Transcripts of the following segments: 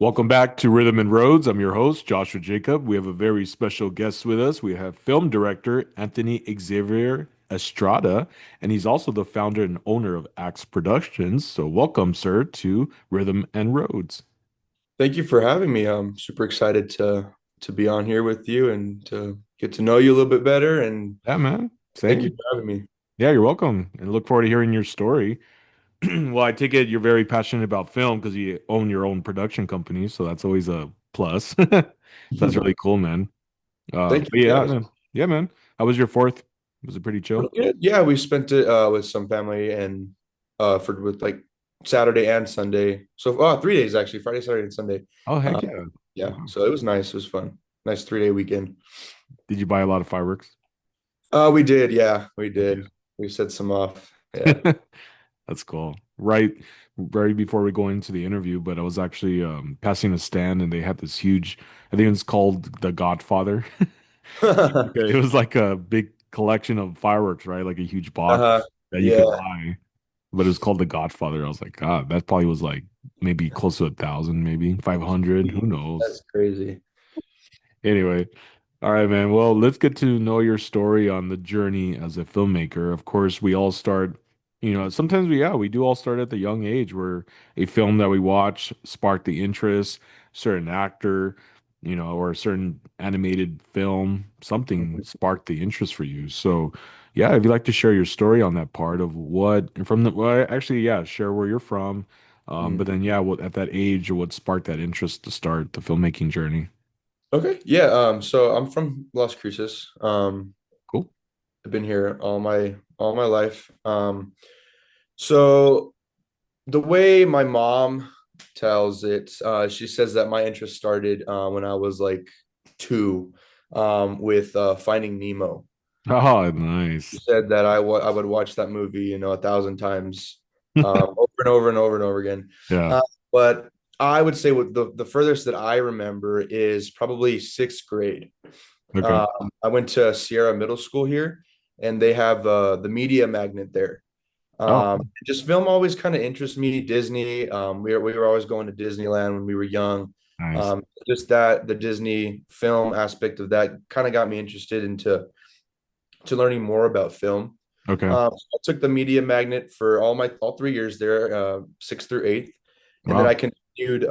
Welcome back to Rhythm and Roads. I'm your host, Joshua Jacob. We have a very special guest with us. We have film director Anthony Estrada, and he's also the founder and owner of Axe Productions. So, welcome, sir, to Rhythm and Roads. Thank you for having me. I'm super excited to be on here with you and to get to know you a little bit better. And Yeah, man. thank you Same. for having me. Yeah, you're welcome. And look forward to hearing your story. Well, I take it you're very passionate about film because you own your own production company. So, that's always a plus. That's really cool, man. Thank But you. yeah, Yeah, man. Yeah, man. How was your fourth? Was it pretty chill? pretty good. Yeah, we spent it with some family and for with like Saturday and Sunday. So 3 days actually, Friday, Saturday, and Sunday. Oh, heck Um, yeah. yeah, Wow. so it was nice. It was fun. Nice 3 day weekend. Did you buy a lot of fireworks? We did. Yeah, we Heck did. We set some off. Yeah. yeah. That's cool. Right before we go into the interview, but I was actually passing a stand and they had this huge, I think it's called The Godfather. Okay, it was like a big collection of fireworks, right? Like a huge box Uh-huh. that you could Yeah, buy. But it was called The Godfather. I was like, God, that probably was like maybe close to 1,000, maybe 500. Who knows? that's crazy. Anyway, all right, man. Well, let's get to know your story on the journey as a filmmaker. Of course, we all start, sometimes we do all start at the young age where a film that we watch sparked the interest, certain actor, or a certain animated film, something sparked the interest for you. So, yeah, if you'd like to share your story on that part of well, actually, yeah, share where you're from. But Mhm. then, yeah, what at that age, what sparked that interest to start the filmmaking journey? Okay. Yeah. So I'm from Las Cruces. Cool. I've been here all my life. So the way my mom tells it, she says that my interest started when I was like two, with Finding Nemo. Oh, She nice. said that I would watch that movie, 1,000 times, over and over and over and over again. Yeah. But I would say what the furthest that I remember is probably sixth grade. Okay. Um, I went to Sierra Middle School here, and they have the media magnet there. Oh, Just film always kind of interests me. Disney. We were always going to Disneyland when we were young. nice. Just that the Disney film aspect of that kind of got me interested into to learning more about film. Okay. So I took the media magnet for all 3 years there, sixth through eighth, and then I Wow. continued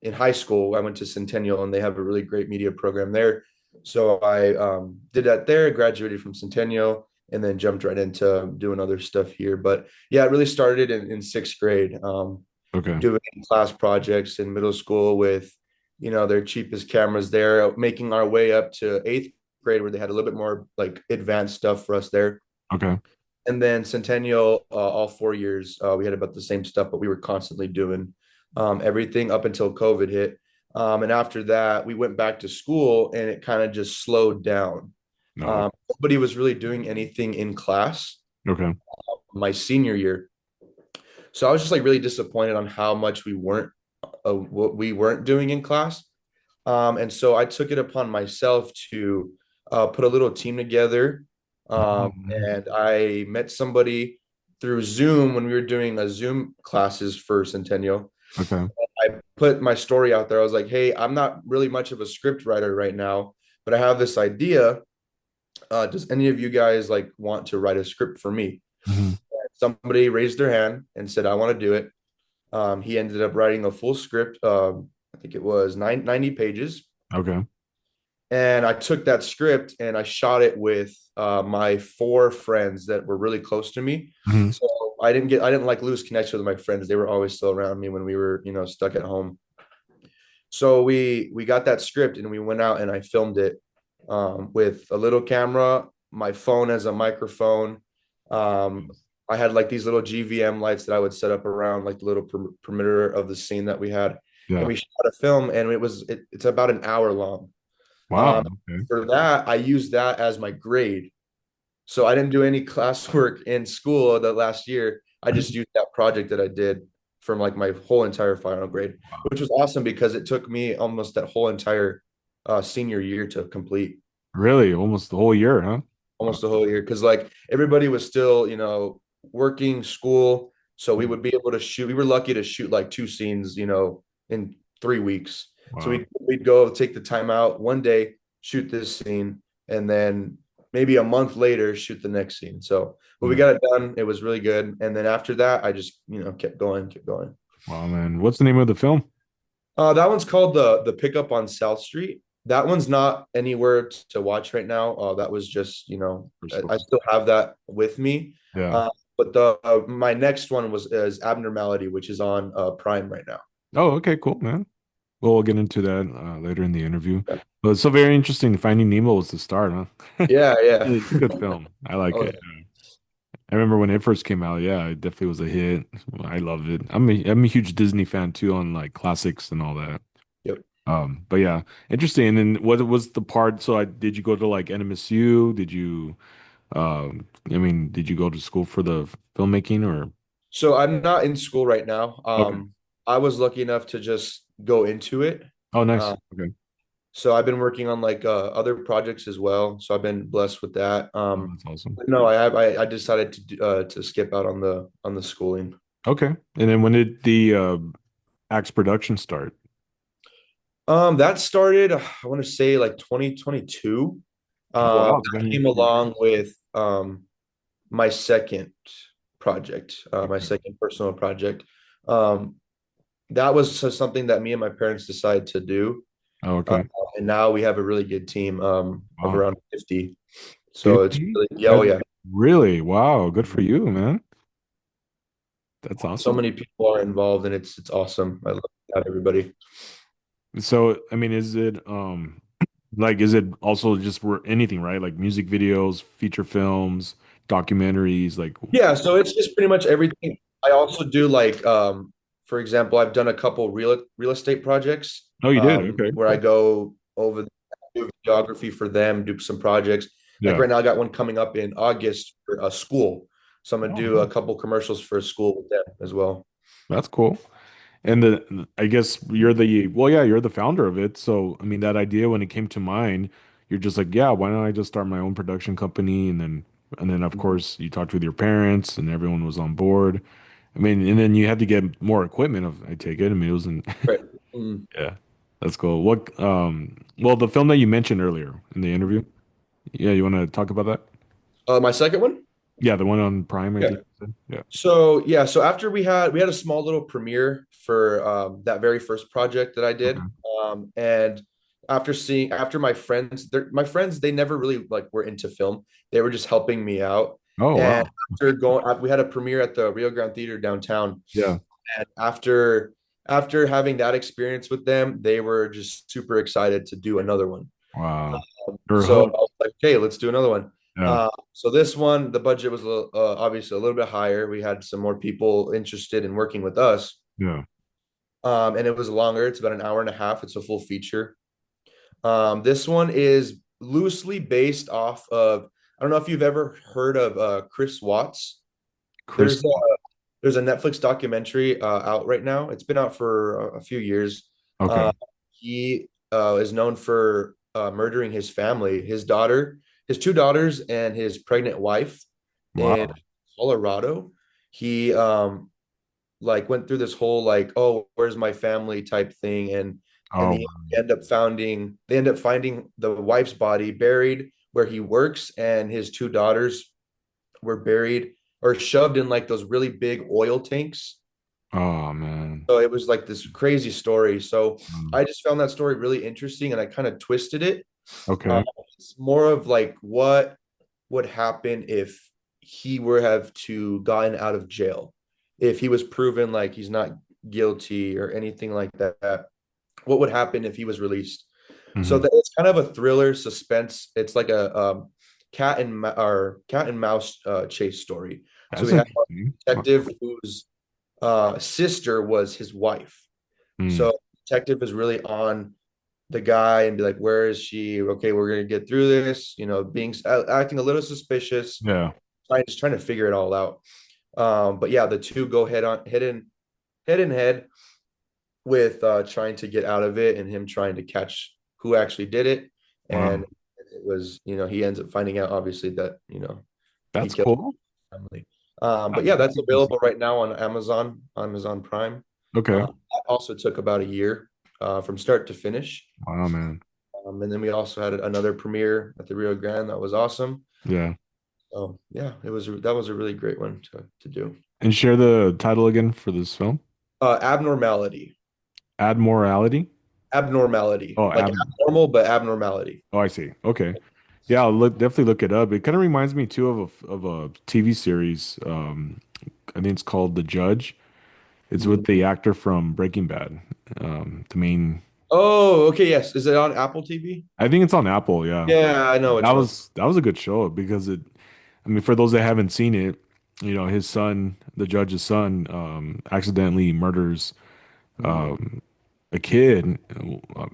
in high school. I went to Centennial, and they have a really great media program there. So I did that there, graduated from Centennial, and then jumped right into doing other stuff here. But yeah, it really started in sixth grade, Okay. doing class projects in middle school with, their cheapest cameras there, making our way up to eighth grade where they had a little bit more like advanced stuff for us there. Okay. And then Centennial, all 4 years, we had about the same stuff, but we were constantly doing everything up until COVID hit. And after that, we went back to school and it kind of just slowed down. No. Nobody was really doing anything in class Okay. my senior year. So I was just like really disappointed on how much what we weren't doing in class. And so I took it upon myself to put a little team together. Oh, Um, nice. and I met somebody through Zoom when we were doing a Zoom classes for Centennial. Okay. I put my story out there. I was like, hey, I'm not really much of a script writer right now, but I have this idea. Does any of you guys like want to write a script for me? Mhm. Somebody raised their hand and said, I want to do it. He ended up writing a full script. I think it was 90 pages. Okay. And I took that script and I shot it with my four friends that were really close to me. Mhm. So I didn't like lose connection with my friends. They were always still around me when we were, stuck at home. So we got that script and we went out and I filmed it with a little camera, my phone as a microphone. Um, I had like these little GVM lights that I would set up around like the little perimeter of the scene that we had. And Yeah. we shot a film and it's about an hour long. Wow. Um, Okay. for that, I used that as my grade. So I didn't do any classwork in school that last year. I just used that project that I did from like my whole entire final grade, Wow. which was awesome because it took me almost that whole entire senior year to complete, Really? Almost the whole year, huh? Wow. almost the whole year. Because like everybody was still, working school. So we would be able to shoot. We were lucky to shoot like two scenes, in 3 weeks. So Wow. we'd go take the time out one day, shoot this scene, and then maybe a month later shoot the next scene. So, but we Yeah. got it done. It was really good. And then after that, I just kept going, kept going. Wow, man. What's the name of the film? That one's called the Pickup on South Street. That one's not anywhere to watch right now. That was just First I one. still have that with me. Yeah. But the my next one was is Abnormality, which is on Prime right now. Oh, okay, cool, man. Well, we'll get into that later in the interview. Yeah, But it's so very interesting. Finding Nemo was the start, huh? yeah, yeah. It's a good film. I like Oh, it. I remember when it first came out. Yeah, it definitely was a hit. I loved it. I'm a huge Disney fan too, on like classics and all that. yep. But yeah, interesting. And then what was the part? So did you go to like NMSU? Did you I mean, did you go to school for the filmmaking or So I'm not in school right now. okay. I was lucky enough to just go into it. Oh, nice. Uh, Okay. so I've been working on like other projects as well. So I've been blessed with that. Oh, that's awesome. But no, I decided to skip out on the schooling. Okay. And then when did the Axe production start? That started, I want to say like 2022. Oh wow, it's That been came along with my second project, my okay. second personal project. Um, that was something that me and my parents decided to do. Oh, Uh, okay. and now we have a really good team of Wow. around 50. So it's 50? really, yeah, oh That yeah. really? Wow, good for you, man. That's So awesome. many people are involved and it's awesome. I love that everybody. So, I mean, is it like is it also just for anything, right? Like music videos, feature films, documentaries, like Yeah, so it's just pretty much everything. I also do like for example, I've done a couple real estate projects oh, you did? Okay, where I cool. go over do geography for them, do some projects. Like Yeah. right now I got one coming up in August for a school. So I'm gonna Oh, do a nice. couple commercials for a school with them as well. That's cool. And I guess you're the, well, yeah, you're the founder of it. So, I mean, that idea when it came to mind, you're just like, yeah, why don't I just start my own production company? And then of course you talked with your parents and everyone was on board. I mean, and then you had to get more equipment of, I take it. I mean, it wasn't, Right. Mm. yeah, that's cool. Well, the film that you mentioned earlier in the interview, yeah, you want to talk about that? My second one? Yeah, the one on Prime, I Yeah. think. You said. Yeah. So after we had a small little premiere for that very first project that I did, Okay. and after my friends they never really like were into film. They were just helping me out. Oh, And wow. we had a premiere at the Rio Grande Theater downtown. Yeah. And after having that experience with them, they were just super excited to do another one. Wow. You're So I hooked. was like, okay, let's do another one. Yeah. So this one, the budget was obviously a little bit higher. We had some more people interested in working with us, Yeah. and it was longer. It's about an hour and a half. It's a full feature. This one is loosely based off of. I don't know if you've ever heard of Chris Watts. Chris. There's a, there's a Netflix documentary out right now. It's been out for a few years. Okay. Uh, he is known for murdering his family, his two daughters, and his pregnant wife in Wow. Colorado. He like went through this whole like, oh, where's my family type thing, and Oh, they end up finding the wife's body buried where he works, and his two daughters were buried or shoved in like those really big oil tanks. oh man. So it was like this crazy story. So Mm. I just found that story really interesting and I kind of twisted it. Uh, Okay. it's more of like what would happen if he were have to gotten out of jail, if he was proven like he's not guilty or anything like that. What would happen if he was released? So Hmm. that it's kind of a thriller suspense. It's like a cat and mouse chase story. So That's we have a interesting. detective whose sister was his wife. Mm. So detective is really on the guy and be like, "Where is she? Okay, we're gonna get through this." Being acting a little suspicious, Yeah. just trying to figure it all out. But yeah, the two go head in head with trying to get out of it and him trying to catch who actually did it. And Wow. it was, he ends up finding out obviously that he That's killed cool. his family. Ah, But yeah, that's that's interesting. available right now on Amazon Prime. Okay. That also took about a year. from start to finish. Wow, man. And then we also had another premiere at the Rio Grande that was awesome. Yeah. Oh yeah, that was a really great one to do. And share the title again for this film. Abnormality, Admorality. abnormality, Oh, like abnormal, but abnormality. oh, I see. Okay. Yeah, I'll definitely look it up. It kind of reminds me too of a TV series. I think it's called The Judge. It's with Mhm. the actor from Breaking Bad. The main. Oh, okay, yes. Is it on Apple TV? I think it's on Apple. Yeah, Yeah, I know which one. that was a good show because it. I mean, for those that haven't seen it, his son, the judge's son, accidentally murders Mm, um, a kid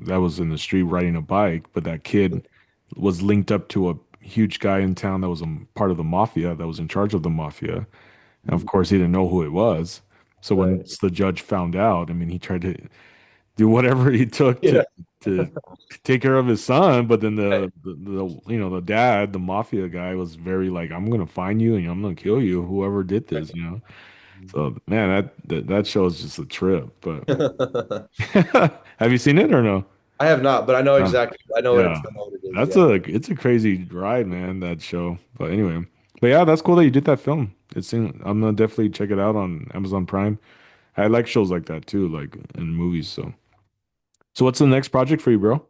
that was in the street riding a bike, but that kid was linked up to a huge guy in town that was a part of the mafia that was in charge of the mafia. And of mm, course, he didn't know who it was. So right. once the judge found out, I mean, he tried to do whatever he took Yeah. to take care of his son. But then Right. the dad, the mafia guy, was very like, "I'm gonna find you and I'm gonna kill you, whoever did this." So man, that show is just a trip. But have you seen it or no? I have not, but I know Uh, exactly. yeah, I know what it is. that's Yeah. it's a crazy ride, man. That show. But anyway, but yeah, that's cool that you did that film. I'm gonna definitely check it out on Amazon Prime. I like shows like that too, like in movies. So what's the next project for you, bro?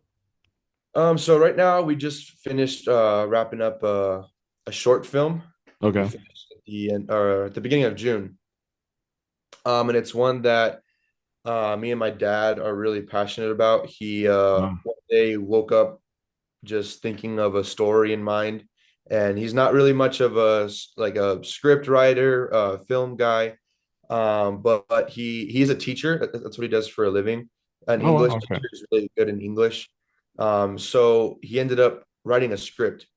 So right now we just finished wrapping up a short film. We Okay. finished at the end or at the beginning of June. And it's one that me and my dad are really passionate about. He Wow. one day woke up just thinking of a story in mind, and he's not really much of like a script writer, film guy. But he's a teacher. That's what he does for a living. An Oh English wow. Okay. teacher is really good in English. So he ended up writing a script,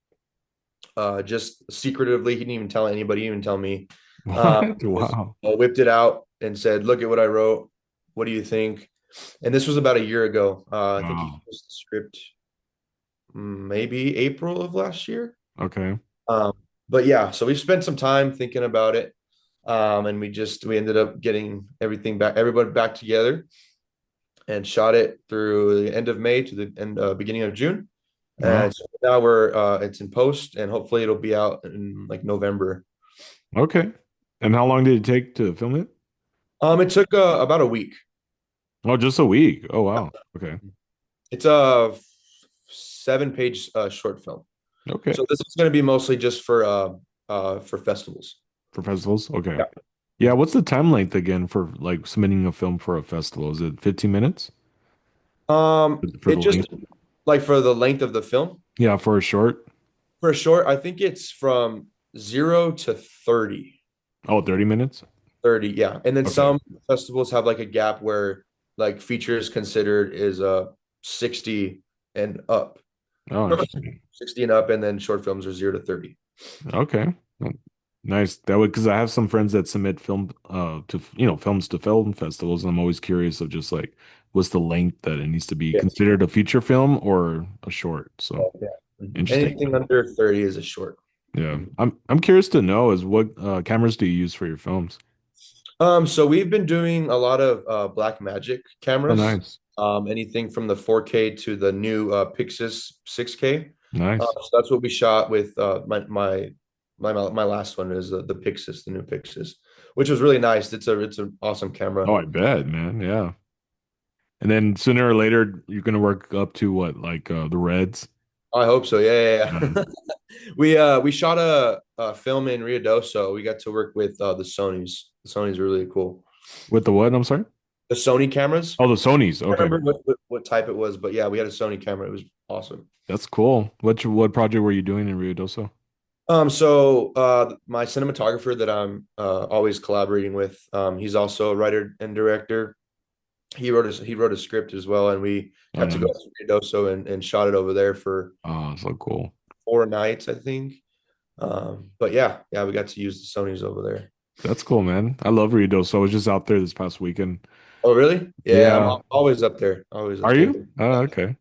just secretively. He didn't even tell anybody. He didn't even tell me. What? Just Wow. whipped it out and said, "Look at what I wrote. What do you think?" And this was about a year ago. I think he Wow. used the script maybe April of last year. Okay. Um, but yeah, so we spent some time thinking about it. And we ended up getting everybody back together and shot it through the end of May to the end beginning of June. Wow. And so now we're it's in post and hopefully it'll be out in like November. Okay. And how long did it take to film it? It took about a week. Oh, just a week. Oh wow. Okay. It's a 7 page short film. Okay. So this is going to be mostly just for festivals. For festivals? Okay. Yeah. Yeah, what's the time length again for like submitting a film for a festival? Is it 15 minutes for the It just length? like for the length of the film. Yeah, for a short. For short, I think it's from 0 to 30. Oh, 30 minutes? 30, yeah. And then Okay. some festivals have like a gap where like features considered is 60 and up. Oh, interesting. 60 and up, and then short films are 0 to 30. Okay. Well, nice. That would because I have some friends that submit film to films to film festivals, and I'm always curious of just like what's the length that it needs to be Yeah. considered a feature film or a short. So Yeah. Mhm. interesting. Anything under 30 is a short. Yeah. Mhm. I'm curious to know is what cameras do you use for your films? So we've been doing a lot of Black Magic Oh, cameras. nice. Anything from the 4K to the new Pixis 6K. Nice. So that's what we shot with my last one is the Pixis, the new Pixis, which was really nice. It's an awesome camera. Oh, I bet, man. Yeah. And then sooner or later, you're gonna work up to what, like the Reds? I hope so. Yeah, yeah, Uh, yeah. We shot a film in Rio Doso. We got to work with the Sonys. The Sonys are really cool. with the what? I'm sorry. The Sony cameras. Oh, the Sonys. I Okay, remember what type it was, but yeah, we had a Sony camera. It was awesome. that's cool. What project were you doing in Rio Doso? So my cinematographer that I'm always collaborating with, he's also a writer and director. He wrote a script as well, and we Oh, got to go nice. to Ruidoso and shot it over there for Oh, so cool. 4 nights, I think. But yeah, yeah, we got to use the Sonys over there. That's cool, man. I love Rio Doso. I was just out there this past weekend. Oh, really? Yeah, Yeah. always up there. Always up Are there. you? Oh, okay.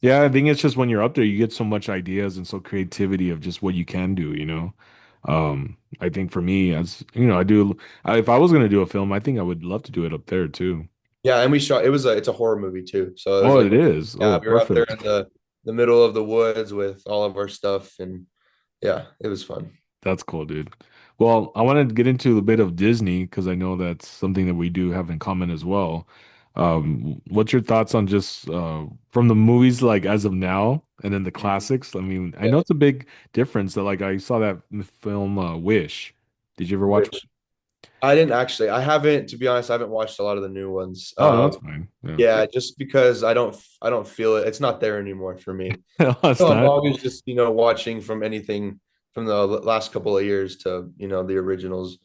Yeah, I think it's just when you're up there, you get so much ideas and so creativity of just what you can do. I think for me, as you know, if I was gonna do a film, I think I would love to do it up there too. Yeah, and we shot. It's a horror movie too. So it was Oh, like, it is. yeah, Oh, we were out there perfect. in the middle of the woods with all of our stuff, and yeah, it was fun. That's cool, dude. Well, I want to get into a bit of Disney because I know that's something that we do have in common as well. What's your thoughts on just from the movies like as of now and then the Mhm. classics? I mean, I know Yeah, it's a big difference that like I saw that in the film Wish. Did you ever watch? which I didn't actually. I haven't, to be honest. I haven't watched a lot of the new ones. Oh, no, that's fine. Yeah. Yeah, just because I don't feel it. It's not there anymore for me. That's So I'm not. always just, watching from anything from the last couple of years to, the originals.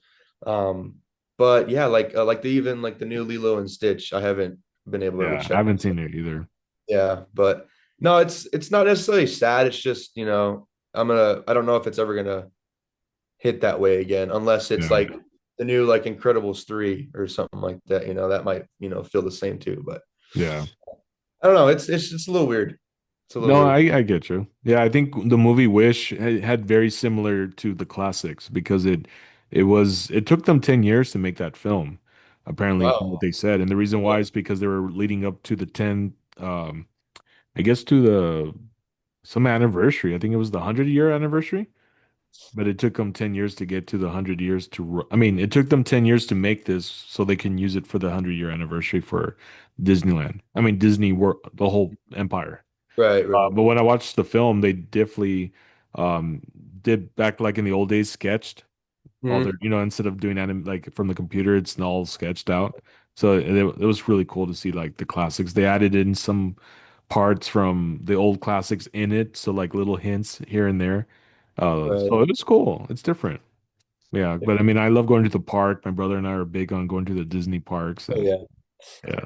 Um, but yeah, like the even like the new Lilo and Stitch, I haven't been able to Yeah, I check. haven't seen it either. Yeah, but no, it's not necessarily sad. It's just, I don't know if it's ever gonna hit that way again, unless it's Yeah. like the new like Incredibles 3 or something like that. That might, feel the same too. But Yeah. I don't know. It's just a little weird. It's a little No, weird. I get you. Yeah, I think the movie Wish had very similar to the classics because it took them 10 years to make that film, apparently from what Wow. they said. And the reason Yeah. why is because they were leading up to the 10 I guess to the some anniversary. I think it was the 100-year anniversary, but it took them 10 years to get to the 100 years I mean, it took them 10 years to make this so they can use it for the 100-year anniversary for Disneyland. I mean, Disney World, the whole empire. Right, right. But when I watched the film, they definitely um, did back like in the old days, sketched all their, Mhm. instead of doing like from the computer, it's all sketched out. So it was really cool to see like the classics. They added in some parts from the old classics in it, so like little hints here and there. Right. So it was cool. It's different. Yeah, but I mean, I love going to the park. My brother and I are big on going to the Disney parks, Oh, and yeah. yeah,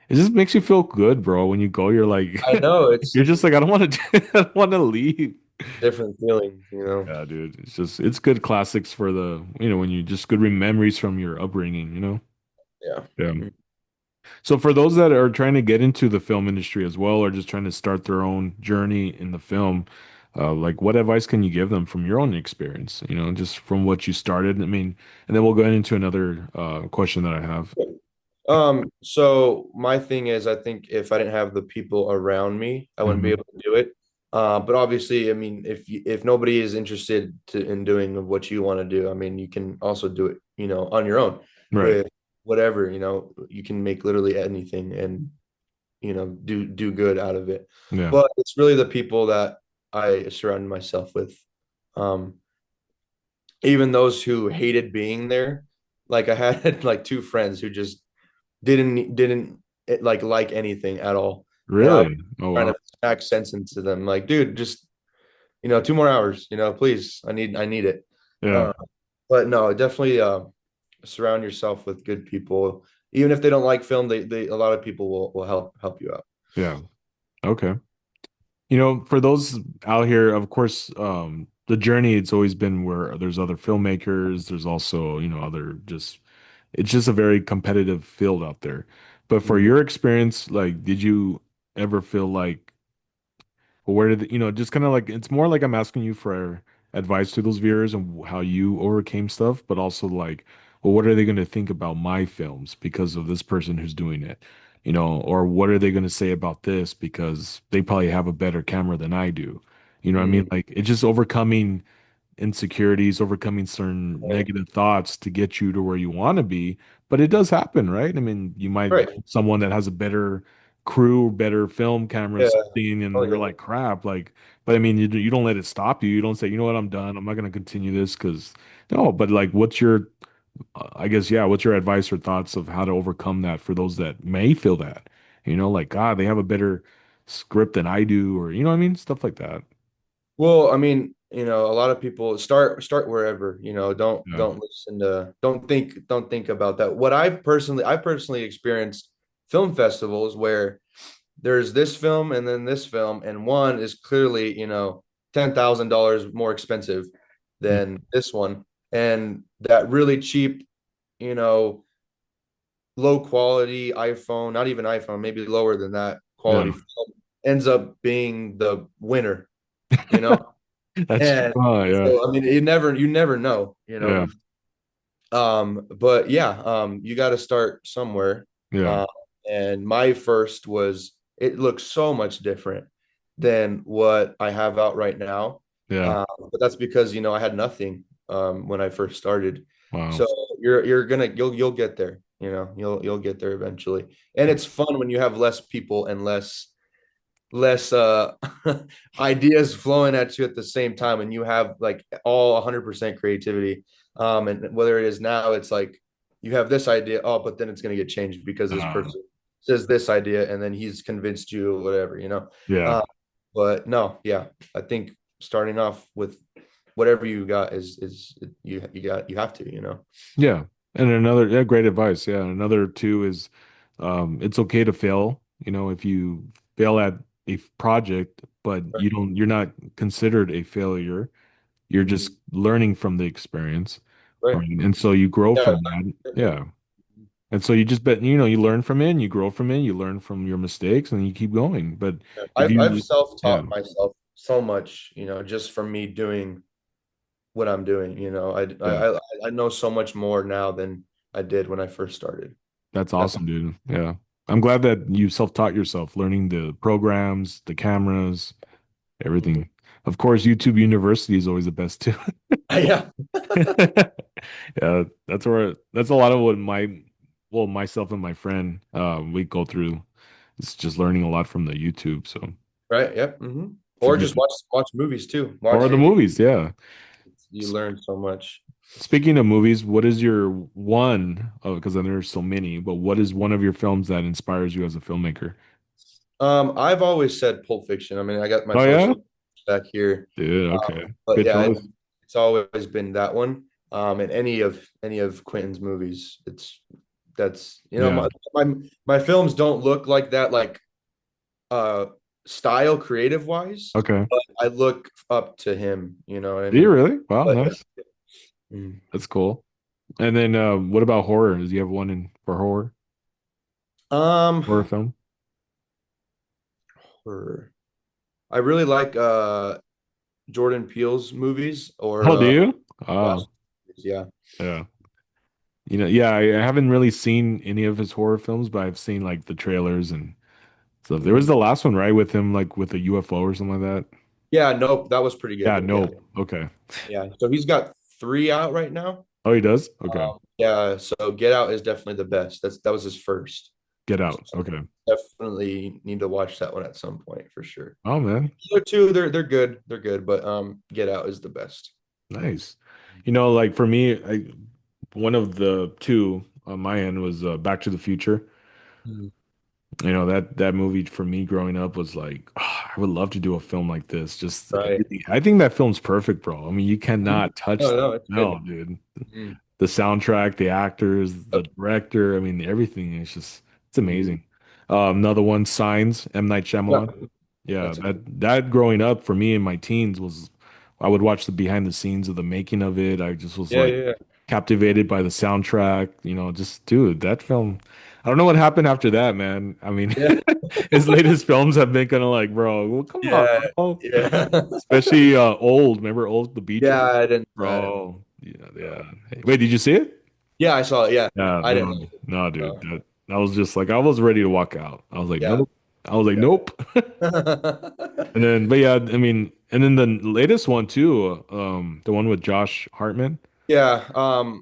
it just makes you feel good, bro. When you go, you're like, I know you're it's just like, I don't want to, I don't want to leave. different feeling. Yeah, dude. It's good classics for when you just good memories from your upbringing. Yeah. Yeah. Mm. So for those that are trying to get into the film industry as well, or just trying to start their own journey in the film, like what advice can you give them from your own experience? Just from what you started. I mean, and then we'll go into another question that I have. So my thing is, I think if I didn't have the people around me, I wouldn't be Hmm. able to do it. But obviously, I mean, if nobody is interested in doing what you want to do, I mean, you can also do it, on your own Right. with whatever, you can make literally anything and, do good out of it. Yeah. But it's really the people that I surround myself with. Um, Even those who hated being there, like I had like two friends who just didn't like anything at all. And I was Really? Oh trying wow. to smack sense into them, like, dude, just 2 more hours, please, I need it. Yeah. Uh, but no, definitely surround yourself with good people. Even if they don't like film, they a lot of people will help you out. Yeah. Okay. For those out here, of course, the journey it's always been where there's other filmmakers, there's also, other just it's just a very competitive field out there. But for Mhm. your experience, like, did you ever feel like, well, where did just kind of like it's more like I'm asking you for advice to those viewers and how you overcame stuff, but also like, well, what are they going to think about my films because of this person who's doing it? Or what are they going to say about this because they probably have a better camera than I do? You know what I mean? Mhm. Like it's just overcoming insecurities, overcoming certain Right. negative thoughts to get you to where you want to be. But it does happen, right? I mean, you might Right. someone that has a better crew, better film Yeah. cameras, something, and Oh you're yeah. like crap. Like, but I mean, you don't let it stop you. You don't say, you know what, I'm done. I'm not going to continue this because no. But like, what's your, I guess, yeah, what's your advice or thoughts of how to overcome that for those that may feel that, like, God, they have a better script than I do, or you know what I mean, stuff like that. Well, I mean, a lot of people start wherever, don't Yeah. don't listen to don't think about that. I personally experienced film festivals where there's this film and then this film, and one is clearly, $10,000 more expensive Mm. than this one. And that really cheap, you know, low quality iPhone, not even iPhone, maybe lower than that Yeah. quality film ends up being the winner, you know? That's And yeah. so, I mean, you never know. Yeah. But yeah, you got to start somewhere. Yeah. And my first was, it looks so much different than what I have out right now. Yeah. But that's because, I had nothing when I first started. Wow. So you'll get there, you'll get there eventually. And it's fun when you have less people and less ideas flowing at you at the same time, and you have like all 100% creativity. And whether it is now, it's like you have this idea, oh, but then it's going to get changed because this Uh, person says this idea and then he's convinced you, whatever. yeah. uh, but no, yeah, I think starting off with whatever you got is you have to. Yeah. And another, yeah, great advice. Yeah. Another two is it's okay to fail. If you fail at a project, but you're not considered a failure. You're Mhm. just learning from the experience. Right. Right. And so you grow Yeah. from that. Yeah. And so you just bet, you learn from it, and you grow from it, you learn from your mistakes, and you keep going. But if I've you, yeah, self-taught myself so much, just from me doing what I'm doing. yeah, I know so much more now than I did when I first started. that's That's awesome, dude. Yeah. I'm glad that you self-taught yourself, learning the programs, the cameras, Mhm. everything. Of course, YouTube University is always the best too. Yeah. Yeah, that's a lot of what myself and my friend, we go through. It's just learning a lot from the YouTube. So Right. Yep. Or forget just watch movies too. or Watch the any. movies, yeah. You learn so much. Speaking of movies, what is your one? Oh, because there's so many, but what is one of your films that inspires you as a filmmaker? I've always said Pulp Fiction. I mean, I got my Oh yeah, poster back here. dude. Okay, But good yeah, choice. it's always been that one. And any of Quentin's movies, that's Yeah. my films don't look like that, like uh style creative wise, Okay. but I look up to him, you know what I Do you mean? really? Wow, But nice. mm, That's cool. And then, what about horror? Does you have one in for um horror film? for- I really like Jordan Peele's movies or Oh, do you? yeah, Oh, yeah. yeah. Yeah. I haven't really seen any of his horror films, but I've seen like the trailers and stuff. There was Mhm. the last one, right, with him like with a UFO or something like that. Yeah, nope, that was pretty Yeah. good. Yeah. Nope. Okay. Yeah. So he's got three out right now. Oh, he does. Okay. Yeah, so Get Out is definitely the best. That was his first. Get So Out. Okay. definitely need to watch that one at some point for sure. Oh man. The other two, they're good. They're good, but Get Out is the best. Nice. Like for me, one of the two on my end was Back to the Future. Mhm. That movie for me growing up was like, I would love to do a film like this. Just Right. everything. I think that film's perfect, bro. I mean, you Mhm. cannot touch No, that. no, it's No, good. dude. Mhm. The soundtrack, the actors, the Yep. director. I mean, everything is just it's Mhm. amazing. Another one, Signs, M. Night Yeah, Shyamalan. Yeah, that's that growing up for me in my teens was I would watch the behind the scenes of the making of it. I just was yeah, like yeah, captivated by the soundtrack, just dude, that film. I don't know what happened after that, man. I mean, yeah, his latest films have been kind of like, bro, well, come on, yeah, bro. yeah. Especially Old. Remember Old, the beach one? Yeah, I didn't. Bro. Yeah, yeah. Hey, wait, did you see it? Yeah, I saw it. Yeah, Yeah, I didn't. no, no, dude. No. That was just like I was ready to walk out. I was like, Yeah, nope. I was like, yeah. nope. And then, but yeah, I mean, and then the latest one too, the one with Josh Hartman. Yeah, that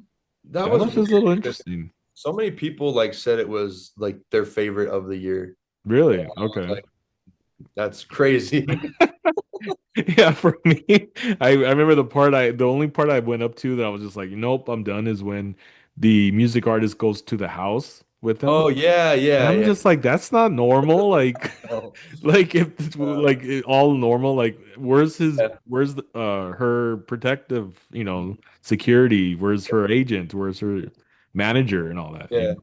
That was was weird just a little because interesting. so many people like said it was like their favorite of the year. And Really? I was Okay. like, that's crazy. Yeah, for me, I remember the only part I went up to that I was just like, nope, I'm done is when the music artist goes to the house with him. Oh yeah, And yeah, I'm yeah. just like, that's not normal. Like, Oh, like if it's uh, like all normal, like yeah, where's her protective, security? Where's her agent? Where's her manager and all that? yeah.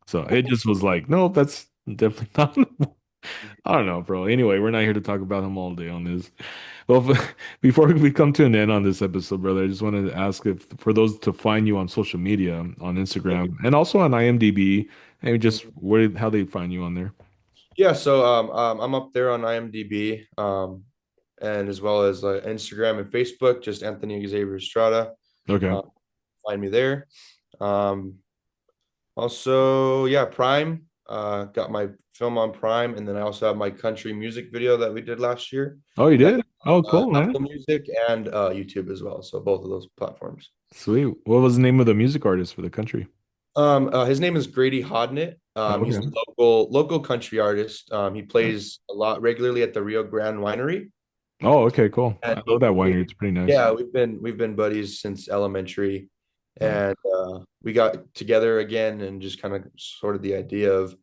So it just was like, no, that's definitely not. I don't know, bro. Anyway, we're not here to talk about him all day on this. Well, before we come to an end on this episode, brother, I just wanted to ask if for those to find you on social media, on Instagram and also on IMDb, and just how they find you on there. Yeah, so I'm up there on IMDb, and as well as Instagram and Facebook, just Anthony Xavier Estrada. Okay. Uh, find me there. Um, Also, yeah, Prime. got my film on Prime, and then I also have my country music video that we did last year. Oh, you That's did? Oh, cool, Apple man. Music and YouTube as well. So both of those platforms. Sweet. What was the name of the music artist for the country? His name is Grady Hodnett. Oh, He's a okay. local country artist. He plays a lot regularly at the Rio Grande Winery, Oh, okay, cool. I and love that winery. It's pretty nice. yeah, we've been buddies since elementary, Nice. and we got together again and just kind of sorted the idea of,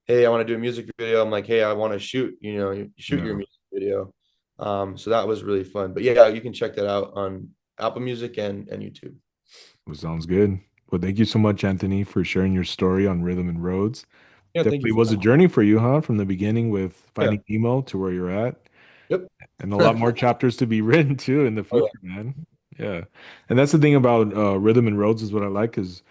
hey, I want to do a music video. I'm like, hey, I want to shoot, shoot your Yeah, music video. So that was really fun. But yeah, you can check that out on Apple Music and YouTube. well, sounds good. Well, thank you so much, Anthony, for sharing your story on Rhythm and Roads. Yeah, thank you Definitely for was a having journey for you, huh? From the beginning with me. Yeah. finding Nemo to where you're at, Yep. and a lot more chapters to be written too in the Oh future, man. Yeah, and that's the thing about Rhythm and Roads is what I like is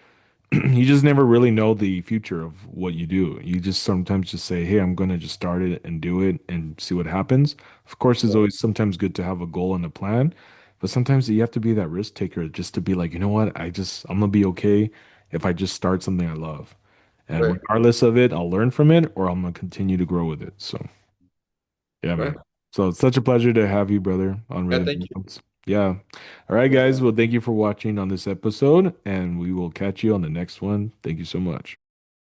you just never really know the future of what you do. You just sometimes just say, "Hey, I'm gonna just start it and do it and see what happens." Of course, it's yeah. always sometimes good to have a goal and a plan, but sometimes you have to be that risk taker just to be like, you know what? I'm gonna be okay if I just start something I love, and Right. regardless of it, I'll learn from it or I'm gonna continue to grow with it. So, yeah, Right. man. So it's such a pleasure to have you, brother, on Yeah. Rhythm Thank and you. Notes. Yeah. All right, Yeah. guys. Well, thank you for watching on this episode, and we will catch you on the next one. Thank you so much.